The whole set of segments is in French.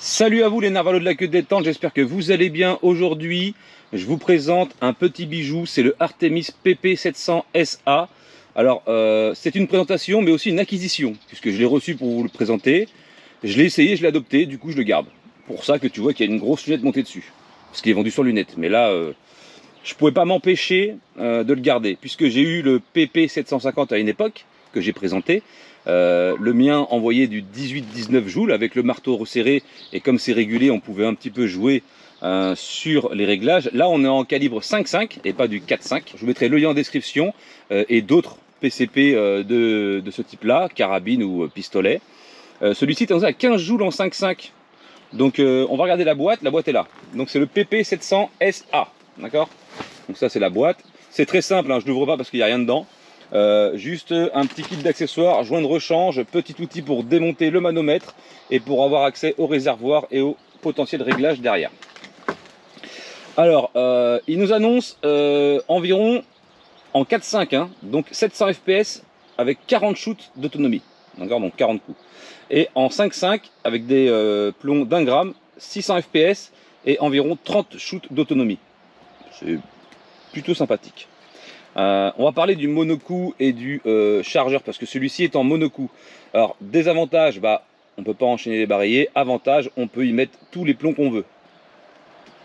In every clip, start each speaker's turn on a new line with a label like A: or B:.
A: Salut à vous les narvalos de la queue de détente, j'espère que vous allez bien. Aujourd'hui, je vous présente un petit bijou, c'est le Artemis PP700SA. Alors, c'est une présentation, mais aussi une acquisition, puisque je l'ai reçu pour vous le présenter. Je l'ai essayé, je l'ai adopté, du coup je le garde. Pour ça que tu vois qu'il y a une grosse lunette montée dessus, parce qu'il est vendu sans lunettes. Mais là, je pouvais pas m'empêcher de le garder, puisque j'ai eu le PP750 à une époque, que j'ai présenté. Le mien envoyait du 18-19 joules avec le marteau resserré, et comme c'est régulé, on pouvait un petit peu jouer sur les réglages. Là, on est en calibre 5.5 et pas du 4.5. Je vous mettrai le lien en description et d'autres PCP de ce type-là, carabine ou pistolet. Celui-ci est à 15 joules en 5.5. Donc, on va regarder la boîte. La boîte est là. Donc, c'est le PP700SA. D'accord? Donc, ça, c'est la boîte. C'est très simple, hein, je ne l'ouvre pas parce qu'il n'y a rien dedans. Juste un petit kit d'accessoires, joint de rechange, petit outil pour démonter le manomètre et pour avoir accès au réservoir et au potentiel réglage derrière. Alors, il nous annonce environ en 4.5, hein, donc 700 fps avec 40 shoots d'autonomie, d'accord, donc 40 coups. Et en 5.5 avec des plombs d'1 gramme, 600 fps et environ 30 shoots d'autonomie. C'est plutôt sympathique. On va parler du monocoup et du chargeur parce que celui-ci est en monocoup. Alors, désavantage, bah, on ne peut pas enchaîner les barillet. Avantage, on peut y mettre tous les plombs qu'on veut.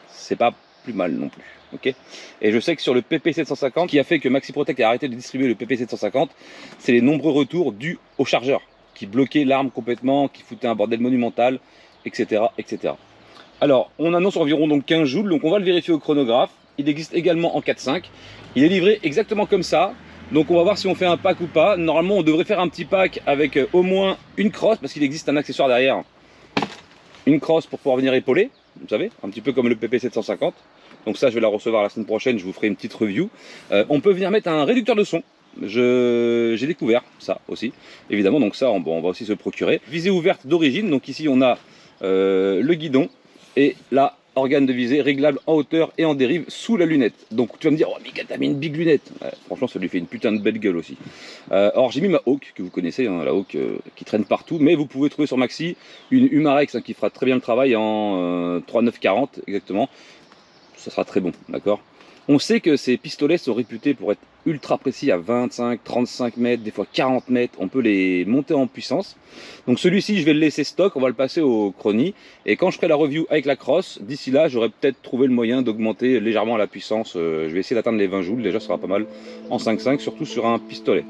A: C'est pas plus mal non plus. Okay, et je sais que sur le PP750, qui a fait que Maxi Protect a arrêté de distribuer le PP750, c'est les nombreux retours dus au chargeur qui bloquaient l'arme complètement, qui foutaient un bordel monumental, etc., etc. Alors, on annonce environ donc 15 joules, donc on va le vérifier au chronographe. Il existe également en 4.5. Il est livré exactement comme ça. Donc on va voir si on fait un pack ou pas. Normalement, on devrait faire un petit pack avec au moins une crosse, parce qu'il existe un accessoire derrière. Une crosse pour pouvoir venir épauler, vous savez, un petit peu comme le PP750. Donc ça, je vais la recevoir la semaine prochaine, je vous ferai une petite review. On peut venir mettre un réducteur de son. J'ai découvert ça aussi, évidemment, donc ça, on va aussi se le procurer. Visée ouverte d'origine, donc ici on a le guidon et la organe de visée réglable en hauteur et en dérive sous la lunette. Donc tu vas me dire, oh Mika, t'as mis une big lunette. Ouais, franchement, ça lui fait une putain de belle gueule aussi. Alors j'ai mis ma Hawk, que vous connaissez, hein, la Hawk qui traîne partout, mais vous pouvez trouver sur Maxi une Humarex hein, qui fera très bien le travail en 3940 exactement. Ça sera très bon, d'accord. On sait que ces pistolets sont réputés pour être ultra précis à 25, 35 mètres, des fois 40 mètres. On peut les monter en puissance. Donc celui-ci, je vais le laisser stock, on va le passer au Chrony. Et quand je ferai la review avec la crosse, d'ici là, j'aurai peut-être trouvé le moyen d'augmenter légèrement la puissance. Je vais essayer d'atteindre les 20 joules, déjà ça sera pas mal en 5.5, surtout sur un pistolet.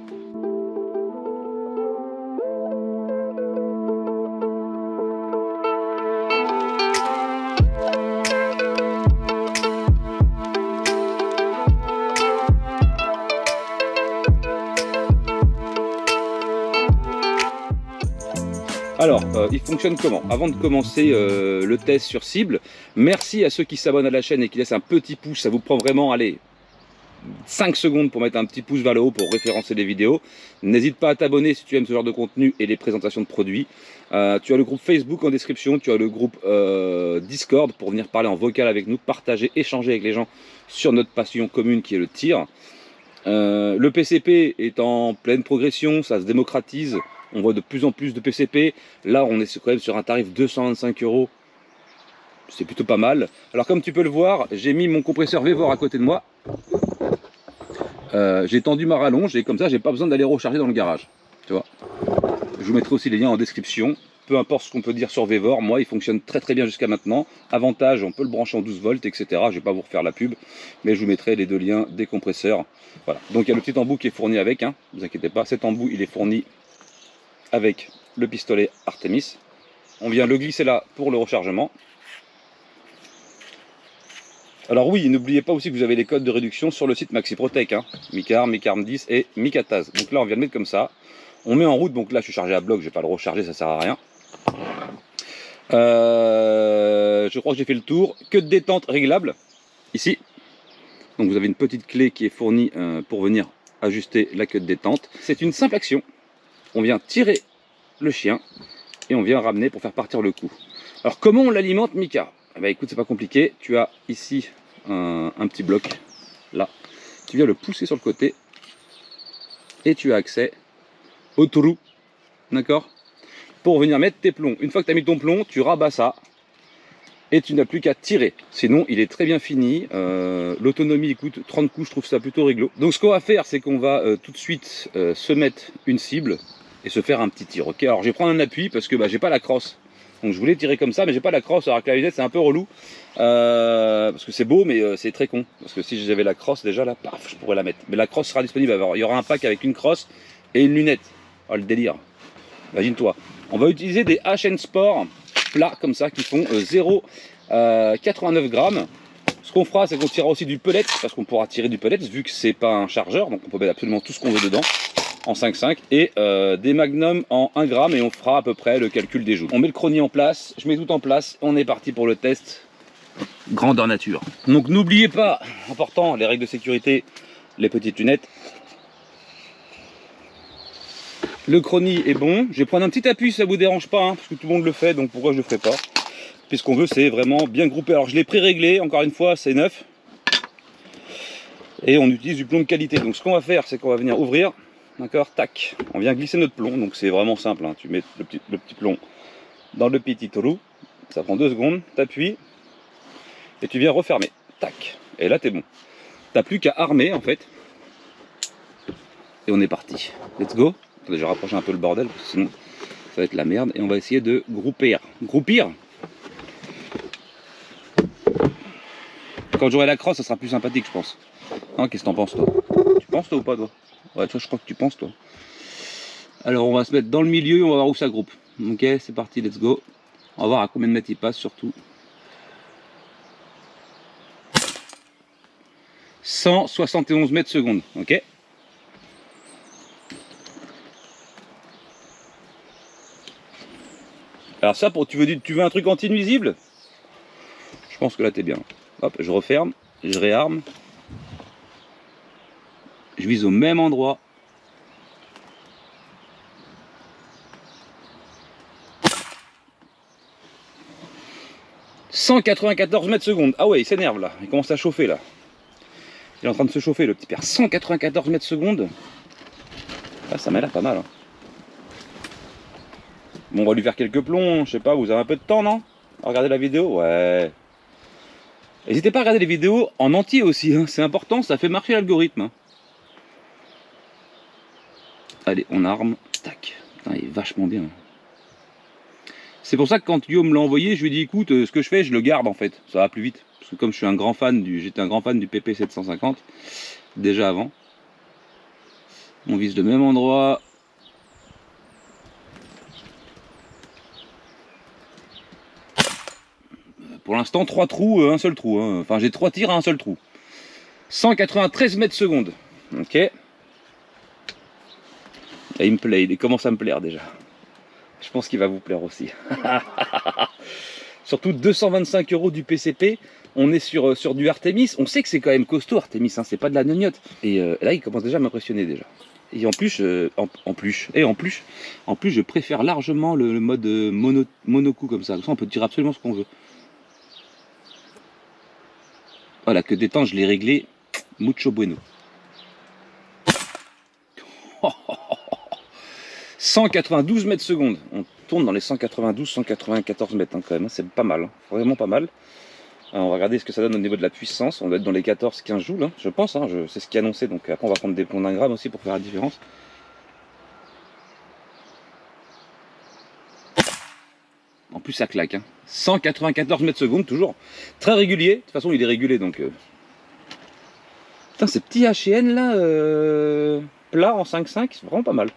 A: Alors, il fonctionne comment? Avant de commencer le test sur cible, merci à ceux qui s'abonnent à la chaîne et qui laissent un petit pouce. Ça vous prend vraiment, allez, 5 secondes pour mettre un petit pouce vers le haut pour référencer les vidéos. N'hésite pas à t'abonner si tu aimes ce genre de contenu et les présentations de produits. Tu as le groupe Facebook en description, tu as le groupe Discord pour venir parler en vocal avec nous, partager, échanger avec les gens sur notre passion commune qui est le tir. Le PCP est en pleine progression, ça se démocratise. On voit de plus en plus de PCP. Là, on est quand même sur un tarif 225 €. C'est plutôt pas mal. Alors, comme tu peux le voir, j'ai mis mon compresseur Vevor à côté de moi. J'ai tendu ma rallonge et comme ça, j'ai pas besoin d'aller recharger dans le garage. Tu vois. Je vous mettrai aussi les liens en description. Peu importe ce qu'on peut dire sur Vevor, moi, il fonctionne très très bien jusqu'à maintenant. Avantage, on peut le brancher en 12 volts, etc. Je vais pas vous refaire la pub, mais je vous mettrai les deux liens des compresseurs. Voilà. Donc, il y a le petit embout qui est fourni avec. Hein. Ne vous inquiétez pas, cet embout, il est fourni avec le pistolet Artemis. On vient le glisser là pour le rechargement. Alors oui, n'oubliez pas aussi que vous avez les codes de réduction sur le site Maxi Protect, hein. Micarm, Micarm 10 et Mikataz. Donc là on vient de mettre comme ça. On met en route, donc là je suis chargé à bloc, je vais pas le recharger, ça sert à rien. Je crois que j'ai fait le tour. Queue de détente réglable, ici. Donc vous avez une petite clé qui est fournie pour venir ajuster la queue de détente. C'est une simple action. On vient tirer le chien et on vient ramener pour faire partir le coup. Alors comment on l'alimente, Mika? Eh ben, écoute, c'est pas compliqué. Tu as ici un petit bloc là. Tu viens le pousser sur le côté et tu as accès au trou, d'accord, pour venir mettre tes plombs. Une fois que tu as mis ton plomb, tu rabats ça et tu n'as plus qu'à tirer. Sinon, il est très bien fini. L'autonomie, écoute, 30 coups, je trouve ça plutôt réglo. Donc ce qu'on va faire, c'est qu'on va tout de suite se mettre une cible et se faire un petit tir. Ok, alors je vais prendre un appui parce que j'ai pas la crosse. Donc je voulais tirer comme ça, mais j'ai pas la crosse. Alors que la lunette, c'est un peu relou. Parce que c'est beau, mais c'est très con. Parce que si j'avais la crosse déjà là, paf, je pourrais la mettre. Mais la crosse sera disponible. Alors, il y aura un pack avec une crosse et une lunette. Oh, le délire. Imagine-toi. On va utiliser des HN Sport plats comme ça qui font 0,89 grammes. Ce qu'on fera, c'est qu'on tirera aussi du pellet, parce qu'on pourra tirer du pellet vu que c'est pas un chargeur, donc on peut mettre absolument tout ce qu'on veut dedans en 5,5 et des magnums en 1 gramme et on fera à peu près le calcul des joutes. On met le chrony en place, je mets tout en place, on est parti pour le test grandeur nature. Donc n'oubliez pas, important, les règles de sécurité, les petites lunettes. Le chrony est bon. Je vais prendre un petit appui si ça vous dérange pas, hein, parce que tout le monde le fait, donc pourquoi je le ferai pas? Puis ce qu'on veut, c'est vraiment bien grouper. Alors je l'ai pré-réglé, encore une fois, c'est neuf. Et on utilise du plomb de qualité. Donc ce qu'on va faire, c'est qu'on va venir ouvrir. D'accord, tac. On vient glisser notre plomb, donc c'est vraiment simple. Hein. Tu mets le petit plomb dans le petit trou. Ça prend 2 secondes, t'appuies. Et tu viens refermer. Tac. Et là, t'es bon. T'as plus qu'à armer, en fait. Et on est parti. Let's go. Je vais rapprocher un peu le bordel, parce que sinon ça va être la merde. Et on va essayer de groupir. Groupir. Quand j'aurai la crosse, ça sera plus sympathique, je pense. Hein, qu'est-ce que t'en penses, toi? Tu penses, toi, ou pas, toi? Ouais, toi, je crois que tu penses, toi. Alors, on va se mettre dans le milieu, on va voir où ça groupe. Ok, c'est parti, let's go. On va voir à combien de mètres il passe, surtout. 171 mètres secondes, ok. Alors ça, tu veux un truc anti-nuisible? Je pense que là, t'es bien. Hop, je referme, je réarme. Je vise au même endroit. « 194 mètres secondes. Ah ouais, il s'énerve là. Il commence à chauffer là. Il est en train de se chauffer, le petit père. 194 mètres secondes. Ah, ça m'a l'air pas mal. Hein. Bon, on va lui faire quelques plombs. Je sais pas, vous avez un peu de temps, non? À regarder la vidéo? Ouais. N'hésitez pas à regarder les vidéos en entier aussi. Hein. C'est important, ça fait marcher l'algorithme. Hein. Allez, on arme. Tac. Putain, il est vachement bien. C'est pour ça que quand Guillaume me l'a envoyé, je lui ai dit écoute, ce que je fais, je le garde en fait. Ça va plus vite. Parce que comme je suis un grand fan j'étais un grand fan du PP 750 déjà avant. On vise le même endroit. Pour l'instant, 3 trous, un seul trou. Hein. Enfin, j'ai 3 tirs à un seul trou. 193 mètres secondes. Ok. Et il me plaît, il commence à me plaire déjà. Je pense qu'il va vous plaire aussi. Surtout 225 € du PCP. On est sur du Artemis. On sait que c'est quand même costaud Artemis, hein, c'est pas de la gnognotte. Et là, il commence déjà à m'impressionner déjà. Et en plus, je préfère largement le mode monocoup comme ça. Comme ça, on peut tirer absolument ce qu'on veut. Voilà, que des temps, je l'ai réglé. Mucho bueno. 192 mètres secondes. On tourne dans les 192-194 mètres hein, quand même. C'est pas mal. Hein. Vraiment pas mal. Alors, on va regarder ce que ça donne au niveau de la puissance. On doit être dans les 14-15 joules, hein, je pense. Hein, c'est ce qui est annoncé. Donc après, on va prendre des plombs d'1 gramme aussi pour faire la différence. En plus, ça claque. Hein. 194 mètres secondes, toujours. Très régulier. De toute façon, il est régulé. Donc, putain, ces petits HN là, plats en 5,5, c'est vraiment pas mal.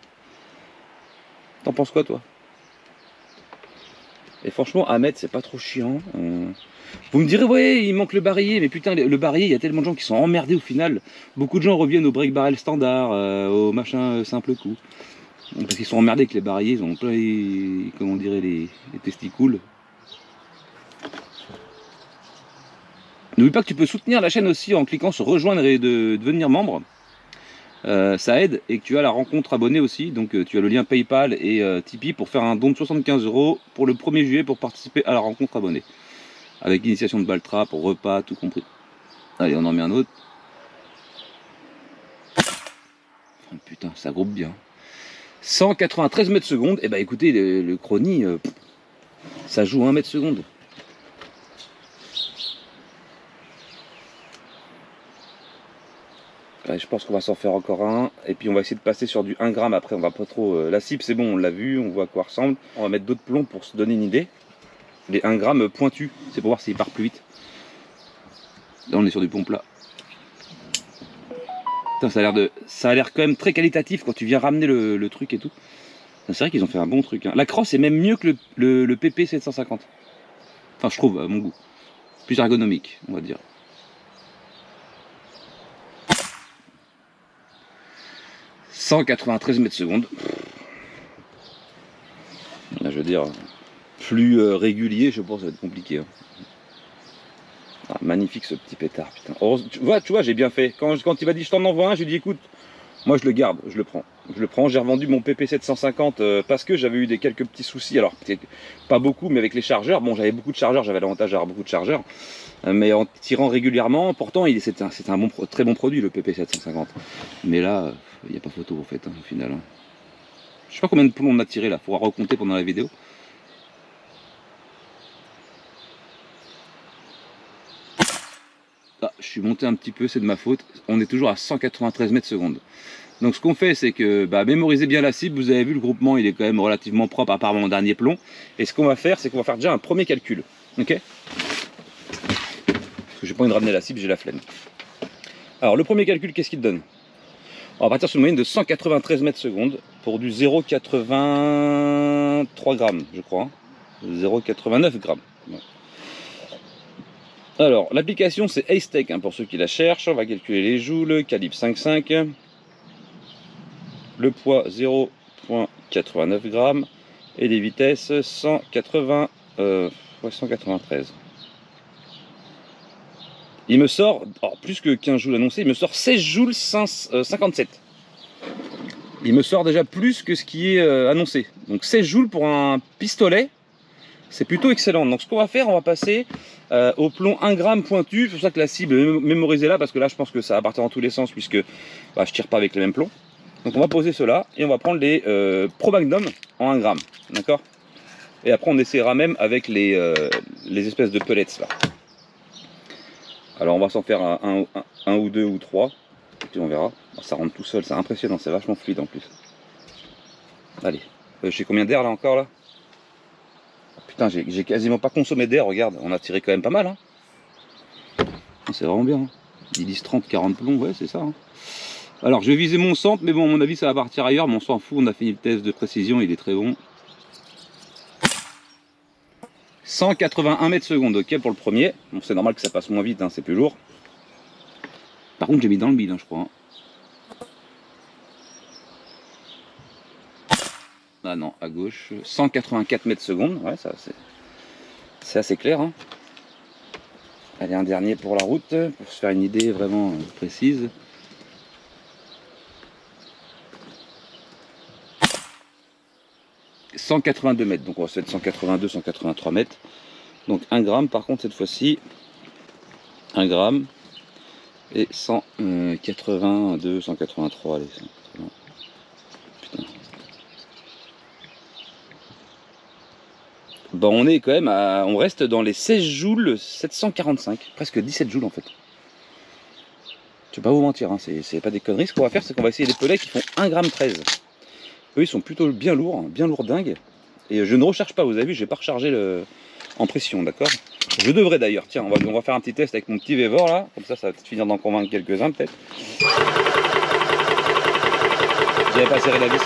A: T'en penses quoi, toi? Et franchement, à mettre, c'est pas trop chiant. Vous me direz, ouais, il manque le barillet. Mais putain, le barillet, il y a tellement de gens qui sont emmerdés au final. Beaucoup de gens reviennent au break barrel standard, au machin simple coup. Parce qu'ils sont emmerdés avec les barillet, ils ont plein les, comment on dirait, les testicules. N'oublie pas que tu peux soutenir la chaîne aussi en cliquant sur rejoindre et devenir membre. Ça aide et que tu as la rencontre abonnée aussi, donc tu as le lien PayPal et Tipeee pour faire un don de 75 € pour le 1er juillet pour participer à la rencontre abonnée. Avec initiation de Baltra, pour repas, tout compris. Allez, on en met un autre. Oh, putain, ça groupe bien. 193 mètres secondes, et bah écoutez, le chrony, ça joue 1 mètre seconde. Ouais, je pense qu'on va s'en faire encore un. Et puis on va essayer de passer sur du 1 gramme. Après, on va pas trop. La cible, c'est bon, on l'a vu, on voit à quoi ressemble. On va mettre d'autres plombs pour se donner une idée. Les 1 gramme pointus, c'est pour voir s'il part plus vite. Là, on est sur du pont plat. Putain, ça a l'air quand même très qualitatif quand tu viens ramener le truc et tout. C'est vrai qu'ils ont fait un bon truc. Hein. La crosse est même mieux que le PP 750. Enfin, je trouve, à mon goût. Plus ergonomique, on va dire. « 193 mètres secondes. Là, je veux dire, plus régulier, je pense que ça va être compliqué. Hein. Ah, magnifique ce petit pétard, putain. Tu vois, j'ai bien fait. Quand il m'a dit je t'en envoie un, je lui ai dit écoute, moi je le garde, je le prends. Je le prends, j'ai revendu mon PP 750 parce que j'avais eu quelques petits soucis. Alors, pas beaucoup, mais avec les chargeurs. Bon, j'avais beaucoup de chargeurs, j'avais l'avantage d'avoir beaucoup de chargeurs. Mais en tirant régulièrement, pourtant, c'est un très bon produit, le PP 750. Mais là, il n'y a pas photo en fait, hein, au final. Hein. Je sais pas combien de plombs on a tiré là, il faudra recompter pendant la vidéo. Ah, je suis monté un petit peu, c'est de ma faute. On est toujours à 193 mètres secondes. Donc ce qu'on fait, c'est que mémorisez bien la cible. Vous avez vu, le groupement, il est quand même relativement propre à part mon dernier plomb. Et ce qu'on va faire, c'est qu'on va faire déjà un premier calcul. Ok? Parce que j'ai pas envie de ramener la cible, j'ai la flemme. Alors le premier calcul, qu'est-ce qu'il donne? On va partir sur une moyenne de 193 mètres secondes pour du 0,83 grammes, je crois. 0,89 grammes. Ouais. Alors, l'application c'est Acetec, hein, pour ceux qui la cherchent. On va calculer les joules, calibre 5,5. Le poids 0,89 grammes. Et les vitesses 193. Il me sort, plus que 15 joules annoncés, il me sort 16 joules 57. Il me sort déjà plus que ce qui est annoncé. Donc 16 joules pour un pistolet, c'est plutôt excellent. Donc ce qu'on va faire, on va passer au plomb 1 gramme pointu. C'est pour ça que la cible est mémorisée là, parce que là je pense que ça va partir dans tous les sens, puisque je tire pas avec les mêmes plombs. Donc on va poser cela, et on va prendre les Pro Magnum en 1 gramme. D'accord? Et après on essaiera même avec les espèces de pellets là. Alors on va s'en faire un ou deux ou trois, et puis on verra. Ça rentre tout seul, c'est impressionnant, c'est vachement fluide en plus. Allez, je sais combien d'air là encore là? Putain, j'ai quasiment pas consommé d'air, regarde, on a tiré quand même pas mal. Hein. C'est vraiment bien. Hein. Ils disent 30-40 plombs, ouais c'est ça. Hein. Alors je vais viser mon centre, mais bon à mon avis ça va partir ailleurs, mais on s'en fout, on a fini le test de précision, il est très bon. 181 mètres secondes, ok pour le premier. Bon, c'est normal que ça passe moins vite, hein, c'est plus lourd. Par contre, j'ai mis dans le bide, hein, je crois. Hein. Ah non, à gauche. 184 mètres secondes, ouais, ça c'est assez clair. Hein. Allez, un dernier pour la route, pour se faire une idée vraiment précise. « 182 mètres, donc on va se mettre 182-183 mètres. Donc 1 gramme par contre cette fois-ci. 1 gramme. Et 182, 183, allez. 180. Putain. Bon, on est quand même on reste dans les 16 joules 745, presque 17 joules en fait. Je vais pas vous mentir, hein, c'est pas des conneries. Ce qu'on va faire, c'est qu'on va essayer des pellets qui font 1,13 g. Eux, ils sont plutôt bien lourds, bien lourdingues. Et je ne recharge pas, vous avez vu, je vais pas recharger en pression, d'accord? Je devrais d'ailleurs, tiens, on va faire un petit test avec mon petit Vévor là, comme ça va peut-être finir d'en convaincre quelques-uns peut-être. J'avais pas serré la vis.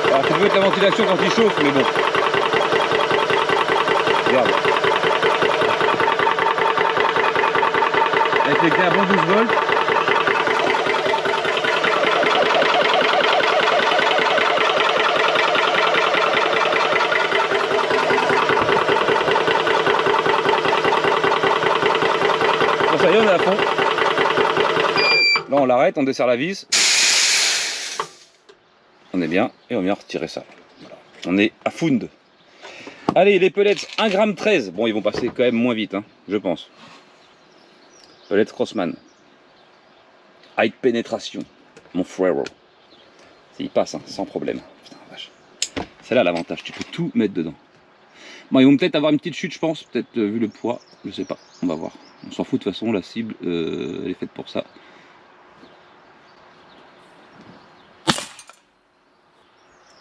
A: Alors ça peut être la ventilation quand il chauffe, mais bon. Regarde. Avec les clés à bon 12 volts. Ça y est, on est à fond. Là, on l'arrête, on desserre la vis. On est bien, et on vient retirer ça. Voilà. On est à fond. Allez, les pellets 1,13 g. Bon, ils vont passer quand même moins vite, hein, je pense. Pellets Crossman. High pénétration. Mon frère. Il passe, hein, sans problème. Putain, vache. C'est là l'avantage, tu peux tout mettre dedans. Bon, ils vont peut-être avoir une petite chute, je pense, peut-être vu le poids, je sais pas, on va voir. On s'en fout de toute façon, la cible, elle est faite pour ça.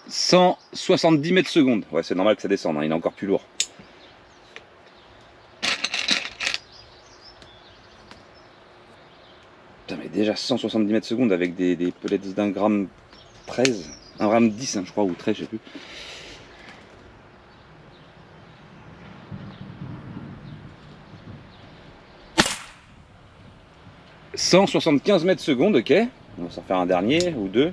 A: « 170 mètres secondes. Ouais, c'est normal que ça descende, hein, il est encore plus lourd. Putain, mais déjà 170 mètres secondes avec des pellets d'un gramme 13, 1 gramme 10, hein, je crois, ou 13, je sais plus. « 175 mètres secondes, ok. On va s'en faire un dernier ou deux.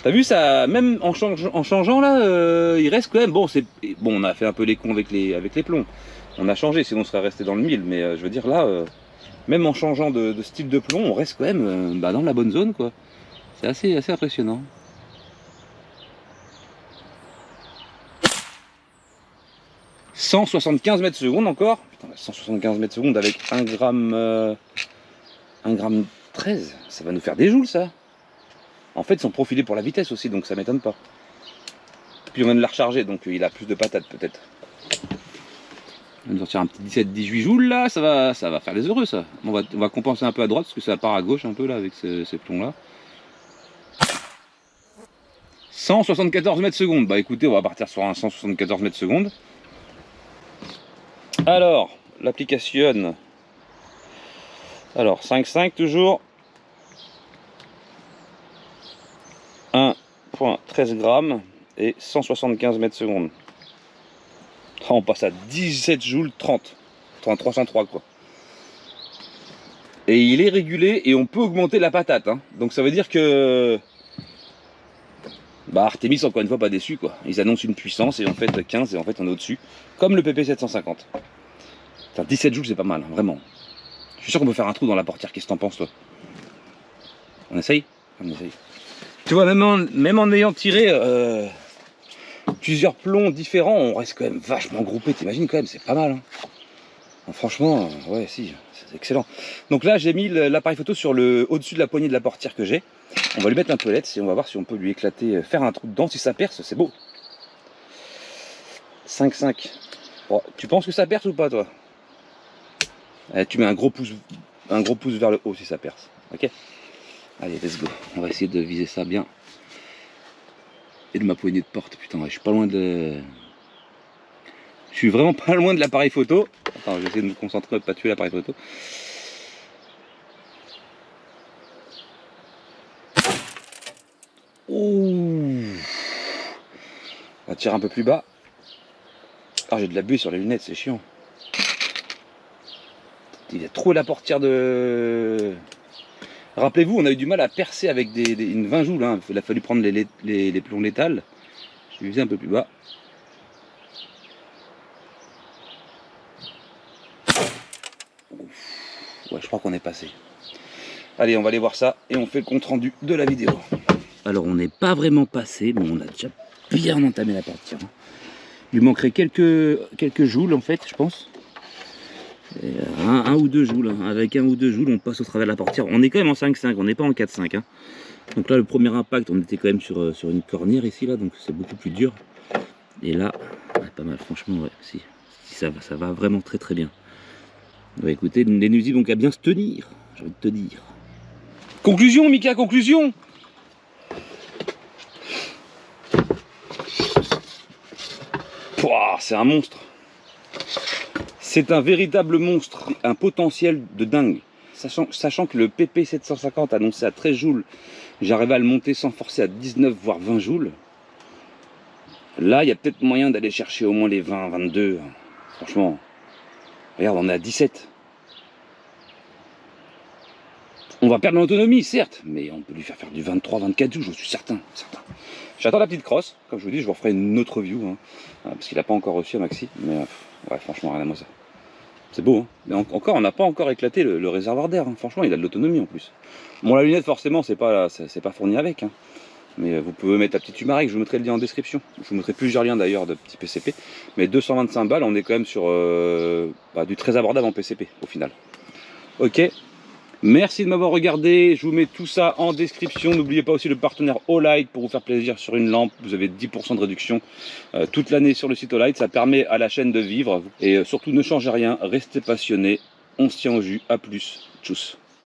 A: T'as vu ça, même en changeant là, il reste quand même. Bon, bon, on a fait un peu les cons avec les plombs. On a changé, sinon on serait resté dans le 1000. Mais je veux dire là, même en changeant de style de plomb, on reste quand même dans la bonne zone, quoi. C'est assez impressionnant. « 175 mètres secondes encore. Putain, 175 mètres secondes avec 1 gramme 13. Ça va nous faire des joules, ça. En fait, ils sont profilés pour la vitesse aussi, donc ça m'étonne pas. Puis on vient de la recharger, donc il a plus de patates peut-être. On va nous sortir un petit 17-18 joules là, ça va faire les heureux ça. On va compenser un peu à droite parce que ça part à gauche un peu là avec ces plombs là. 174 mètres secondes. Bah écoutez, on va partir sur un 174 mètres secondes. Alors, l'application. Alors, 5,5 toujours. 1,13 grammes et 175 mètres secondes. Oh, on passe à 17 joules 30. 303 quoi. Et il est régulé et on peut augmenter la patate. Hein. Donc ça veut dire que... Bah Artemis encore une fois pas déçu quoi. Ils annoncent une puissance et en fait 15 et en fait on est au-dessus. Comme le PP750. 17 joules c'est pas mal, hein, vraiment. Je suis sûr qu'on peut faire un trou dans la portière, qu'est-ce que t'en penses toi? On essaye? On essaye. Tu vois, même en ayant tiré plusieurs plombs différents, on reste quand même vachement groupé, t'imagines quand même, c'est pas mal. Hein. Donc, franchement, ouais, si, c'est excellent. Donc là, j'ai mis l'appareil photo sur au-dessus de la poignée de la portière que j'ai. On va lui mettre un pellet et on va voir si on peut lui éclater, faire un trou dedans. Si ça perce, c'est beau. 5,5. Bon, tu penses que ça perce ou pas, toi? Tu mets un gros pouce vers le haut si ça perce. Ok? Allez, let's go. On va essayer de viser ça bien. Et de ma poignée de porte. Putain, ouais, je suis pas loin de... Je suis vraiment pas loin de l'appareil photo. Attends, je vais essayer de me concentrer, de pas tuer l'appareil photo. Ouh. On va tirer un peu plus bas. Ah, j'ai de la buée sur les lunettes, c'est chiant. Il y a trop la portière de... Rappelez-vous, on a eu du mal à percer avec une 20 joules. Hein. Il a fallu prendre les plombs létales. Je vais viser un peu plus bas. Ouais, je crois qu'on est passé. Allez, on va aller voir ça et on fait le compte rendu de la vidéo. Alors, on n'est pas vraiment passé, mais on a déjà bien entamé la portière. Il lui manquerait quelques joules en fait, je pense. Un ou deux joules. Hein. Avec 1 ou 2 joules, on passe au travers de la portière. On est quand même en 5,5, on n'est pas en 4,5. Hein. Donc là, le premier impact, on était quand même sur une cornière ici, là, donc c'est beaucoup plus dur. Et là, ouais, pas mal, franchement, ouais, si ça va vraiment très très bien. Bah, écoutez, les nuisibles ont qu'à bien se tenir, j'ai envie de te dire. Conclusion, Mika, conclusion. C'est un monstre. C'est un véritable monstre, un potentiel de dingue. Sachant que le PP750 annoncé à 13 joules, j'arrivais à le monter sans forcer à 19 voire 20 joules. Là, il y a peut-être moyen d'aller chercher au moins les 20, 22. Franchement, regarde, on est à 17. On va perdre l'autonomie, certes, mais on peut lui faire du 23, 24 joules, je suis certain. J'attends la petite crosse, comme je vous dis, je vous referai une autre view, hein, parce qu'il n'a pas encore reçu un maxi, mais ouais, franchement, rien à moi ça. C'est beau, hein. Mais encore, on n'a pas encore éclaté le réservoir d'air, hein. Franchement, il a de l'autonomie en plus. Bon, la lunette, forcément, c'est pas fourni avec, hein. Mais vous pouvez mettre la petite Umarec, je vous mettrai le lien en description. Je vous mettrai plusieurs liens d'ailleurs de petits PCP. Mais 225 balles, on est quand même sur du très abordable en PCP au final. Ok. Merci de m'avoir regardé, je vous mets tout ça en description. N'oubliez pas aussi le partenaire Olight pour vous faire plaisir sur une lampe. Vous avez 10% de réduction toute l'année sur le site Olight. Ça permet à la chaîne de vivre. Et surtout, ne changez rien, restez passionnés. On se tient au jus. À plus. Tchuss.